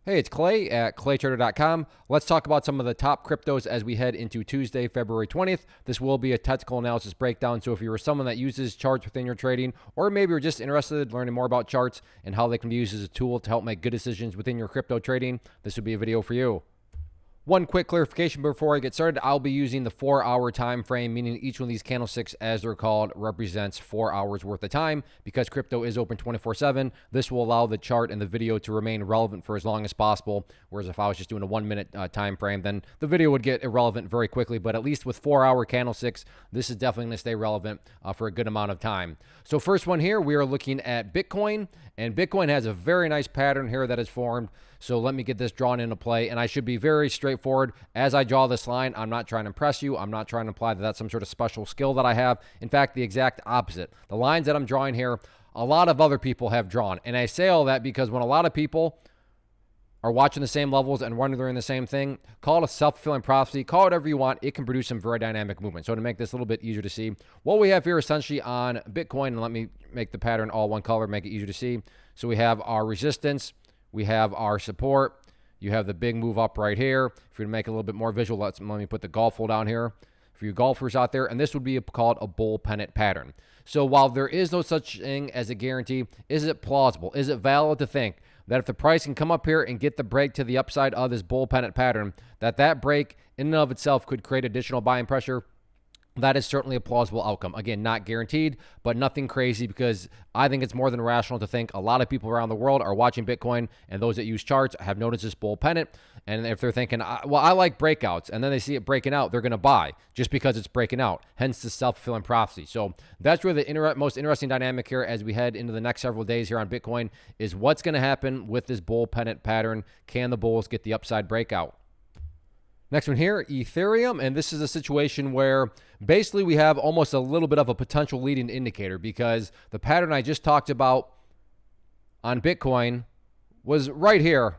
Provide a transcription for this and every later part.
Hey, it's Clay at claytrader.com. Let's talk about some of the top cryptos as we head into Tuesday, February 20th. This will be a technical analysis breakdown. So if you're someone that uses charts within your trading, or maybe you're just interested in learning more about charts and how they can be used as a tool to help make good decisions within your crypto trading, this would be a video for you. One quick clarification before I get started, I'll be using the 4-hour time frame, meaning each one of these candlesticks, as they're called, represents 4 hours worth of time. Because crypto is open 24/7, this will allow the chart and the video to remain relevant for as long as possible. Whereas if I was just doing a 1-minute time frame, then the video would get irrelevant very quickly. But at least with 4-hour candlesticks, this is definitely going to stay relevant for a good amount of time. So first one here, we are looking at Bitcoin, and Bitcoin has a very nice pattern here that is formed. So let me get this drawn into play, and I should be very straightforward. As I draw this line, I'm not trying to impress you. I'm not trying to imply that that's some sort of special skill that I have. In fact, the exact opposite. The lines that I'm drawing here, a lot of other people have drawn. And I say all that because when a lot of people are watching the same levels and wondering the same thing, call it a self-fulfilling prophecy, call it whatever you want, it can produce some very dynamic movement. So to make this a little bit easier to see, what we have here essentially on Bitcoin, and let me make the pattern all one color, make it easier to see. So we have our resistance, we have our support, you have the big move up right here. If you're to make it a little bit more visual, let me put the golf hole down here for you golfers out there, and this would be called a bull pennant pattern. So while there is no such thing as a guarantee, is it plausible? Is it valid to think that if the price can come up here and get the break to the upside of this bull pennant pattern, that break in and of itself could create additional buying pressure? That is certainly a plausible outcome. Again, not guaranteed, but nothing crazy, because I think it's more than rational to think a lot of people around the world are watching Bitcoin, and those that use charts have noticed this bull pennant. And if they're thinking, well, I like breakouts, and then they see it breaking out, they're going to buy just because it's breaking out, hence the self-fulfilling prophecy. So that's really the most interesting dynamic here as we head into the next several days here on Bitcoin, is what's going to happen with this bull pennant pattern. Can the bulls get the upside breakout? Next one here, Ethereum, and this is a situation where basically we have almost a little bit of a potential leading indicator, because the pattern I just talked about on Bitcoin was right here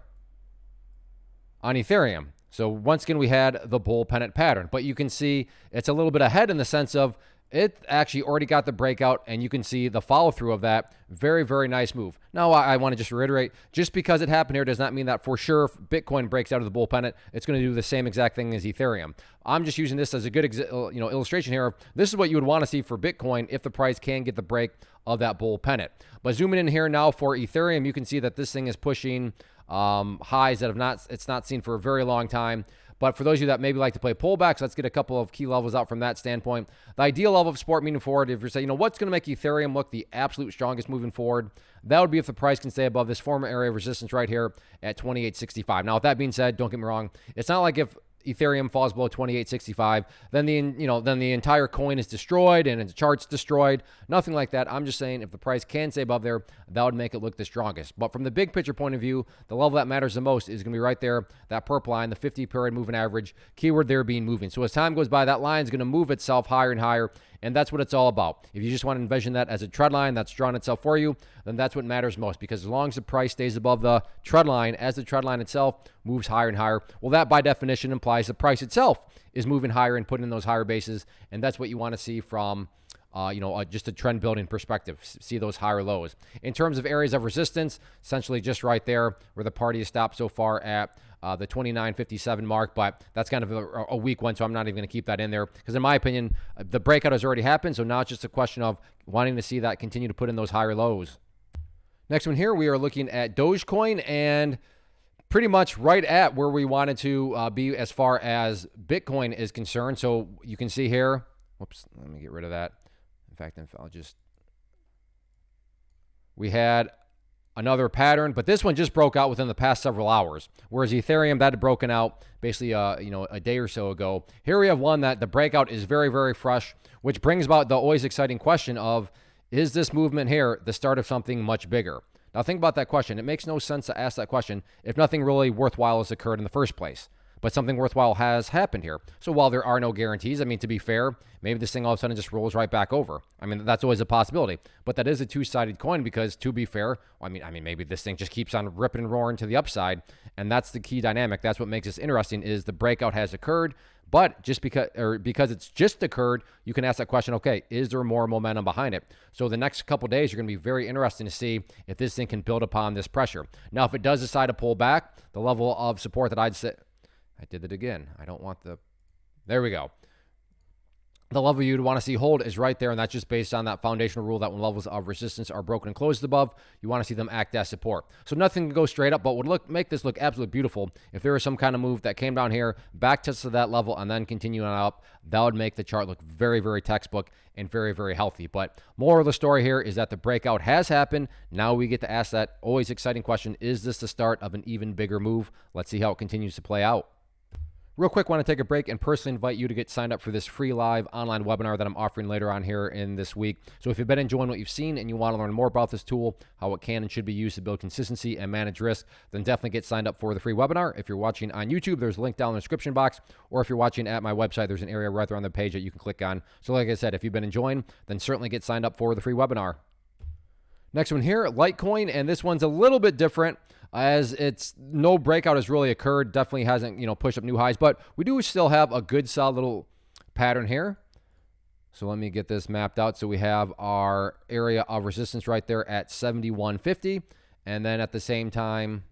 on Ethereum. So once again, we had the bull pennant pattern, but you can see it's a little bit ahead in the sense of it actually already got the breakout, and you can see the follow through of that. Very, very nice move. Now, I want to just reiterate, just because it happened here does not mean that for sure if Bitcoin breaks out of the bull pennant, it's going to do the same exact thing as Ethereum. I'm just using this as a good illustration here. This is what you would want to see for Bitcoin if the price can get the break of that bull pennant. But zooming in here now for Ethereum, you can see that this thing is pushing highs that it's not seen for a very long time. But for those of you that maybe like to play pullbacks, let's get a couple of key levels out from that standpoint. The ideal level of support moving forward, if you're saying, what's going to make Ethereum look the absolute strongest moving forward, that would be if the price can stay above this former area of resistance right here at 28.65. Now, with that being said, don't get me wrong, it's not like if Ethereum falls below 28.65, then the entire coin is destroyed and its chart's destroyed. Nothing like that. I'm just saying if the price can stay above there, that would make it look the strongest. But from the big picture point of view, the level that matters the most is going to be right there, that purple line, the 50-period moving average. Keyword there being moving. So as time goes by, that line is going to move itself higher and higher, and that's what it's all about. If you just want to envision that as a trend line that's drawn itself for you, then that's what matters most, because as long as the price stays above the trend line, as the trend line itself moves higher and higher, well, that by definition implies the price itself is moving higher and putting in those higher bases, and that's what you want to see from just a trend building perspective, see those higher lows. In terms of areas of resistance, essentially just right there where the party has stopped so far at the 29.57 mark, but that's kind of a weak one, so I'm not even going to keep that in there, because in my opinion, the breakout has already happened, so now it's just a question of wanting to see that continue to put in those higher lows. Next one here, we are looking at Dogecoin, and pretty much right at where we wanted to be as far as Bitcoin is concerned. So you can see here, whoops, let me get rid of that. In fact, we had another pattern, but this one just broke out within the past several hours, whereas Ethereum, that had broken out basically a day or so ago. Here we have one that the breakout is very, very fresh, which brings about the always exciting question of, is this movement here the start of something much bigger? Now think about that question. It makes no sense to ask that question if nothing really worthwhile has occurred in the first place. but something worthwhile has happened here. So while there are no guarantees, I mean, to be fair, maybe this thing all of a sudden just rolls right back over. I mean, that's always a possibility, but that is a two-sided coin because, to be fair, I mean, maybe this thing just keeps on ripping and roaring to the upside, and that's the key dynamic. That's what makes this interesting is the breakout has occurred, but just because it's just occurred, you can ask that question, okay, is there more momentum behind it? So the next couple days are going to be very interesting to see if this thing can build upon this pressure. Now, if it does decide to pull back, the level of support that I'd say, I did it again. I don't want there we go. The level you'd want to see hold is right there, and that's just based on that foundational rule that when levels of resistance are broken and closed above, you want to see them act as support. So nothing can go straight up, but would make this look absolutely beautiful if there was some kind of move that came down here, back tested that level, and then continuing on up. That would make the chart look very, very textbook and very, very healthy. But moral of the story here is that the breakout has happened. Now we get to ask that always exciting question, is this the start of an even bigger move? Let's see how it continues to play out. Real quick, want to take a break and personally invite you to get signed up for this free live online webinar that I'm offering later on here in this week. So if you've been enjoying what you've seen and you want to learn more about this tool, how it can and should be used to build consistency and manage risk, then definitely get signed up for the free webinar. If you're watching on YouTube, there's a link down in the description box, or if you're watching at my website, there's an area right there on the page that you can click on. So like I said, if you've been enjoying, then certainly get signed up for the free webinar. Next one here, Litecoin, and this one's a little bit different as it's no breakout has really occurred. Definitely hasn't, pushed up new highs, but we do still have a good solid little pattern here. So let me get this mapped out. So we have our area of resistance right there at 71.50, and then at the same time,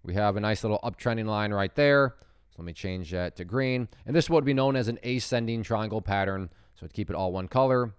we have a nice little uptrending line right there. So let me change that to green, and this would be known as an ascending triangle pattern. So to keep it all one color.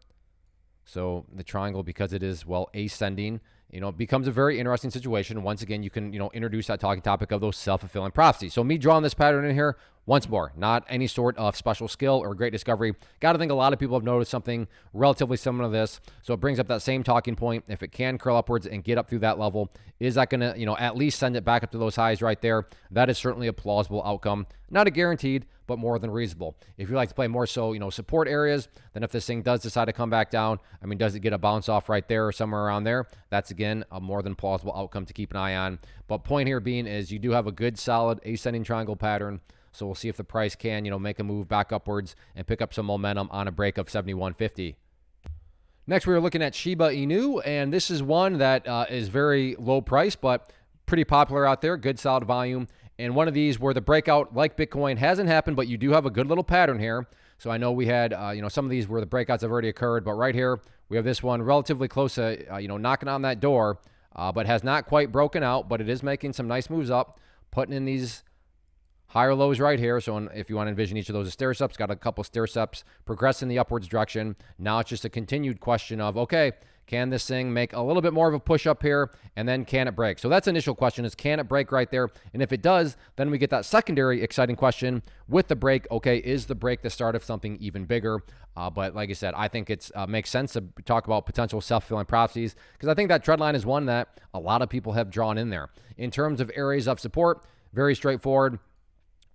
So the triangle, because it is, well, ascending, it becomes a very interesting situation. Once again, you can, introduce that talking topic of those self-fulfilling prophecies. So me drawing this pattern in here, once more, not any sort of special skill or great discovery. Got to think a lot of people have noticed something relatively similar to this. So it brings up that same talking point. If it can curl upwards and get up through that level, is that going to, at least send it back up to those highs right there? That is certainly a plausible outcome. Not a guaranteed, but more than reasonable. If you like to play more so, support areas, then if this thing does decide to come back down, does it get a bounce off right there or somewhere around there? That's, again, a more than plausible outcome to keep an eye on. But point here being is you do have a good, solid ascending triangle pattern. So we'll see if the price can, make a move back upwards and pick up some momentum on a break of 71.50. Next, we are looking at Shiba Inu, and this is one that is very low price, but pretty popular out there, good solid volume. And one of these where the breakout, like Bitcoin, hasn't happened, but you do have a good little pattern here. So I know we had, some of these where the breakouts have already occurred, but right here, we have this one relatively close to, knocking on that door, but has not quite broken out, but it is making some nice moves up, putting in these higher lows right here. So if you want to envision each of those as stair steps, got a couple stair steps progressing the upwards direction. Now it's just a continued question of, okay, can this thing make a little bit more of a push up here, and then can it break? So that's the initial question is, can it break right there? And if it does, then we get that secondary exciting question with the break. Okay, is the break the start of something even bigger? But like I said, I think it makes sense to talk about potential self-fulfilling prophecies because I think that trend line is one that a lot of people have drawn in there. In terms of areas of support, very straightforward.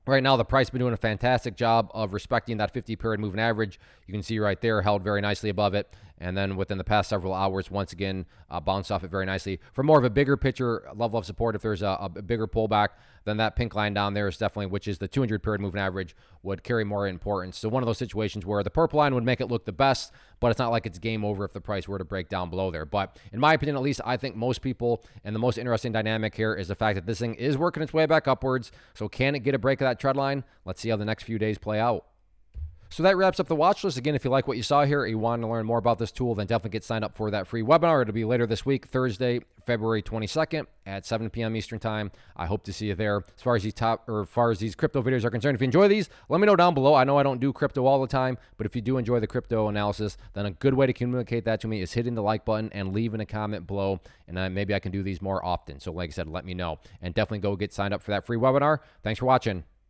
Right now, the price has been doing a fantastic job of respecting that 50-period moving average. You can see right there, held very nicely above it. And then within the past several hours, once again, bounced off it very nicely. For more of a bigger picture level of support, if there's a bigger pullback, then that pink line down there is definitely, which is the 200-period moving average, would carry more importance. So one of those situations where the purple line would make it look the best, but it's not like it's game over if the price were to break down below there. But in my opinion, at least, I think most people, and the most interesting dynamic here is the fact that this thing is working its way back upwards. So can it get a break of that trend line? Let's see how the next few days play out. So that wraps up the watch list. Again, if you like what you saw here, or you want to learn more about this tool, then definitely get signed up for that free webinar. It'll be later this week, Thursday, February 22nd at 7 p.m. Eastern time. I hope to see you there. As far as these crypto videos are concerned, if you enjoy these, let me know down below. I know I don't do crypto all the time, but if you do enjoy the crypto analysis, then a good way to communicate that to me is hitting the like button and leaving a comment below, and maybe I can do these more often. So like I said, let me know, and definitely go get signed up for that free webinar. Thanks for watching.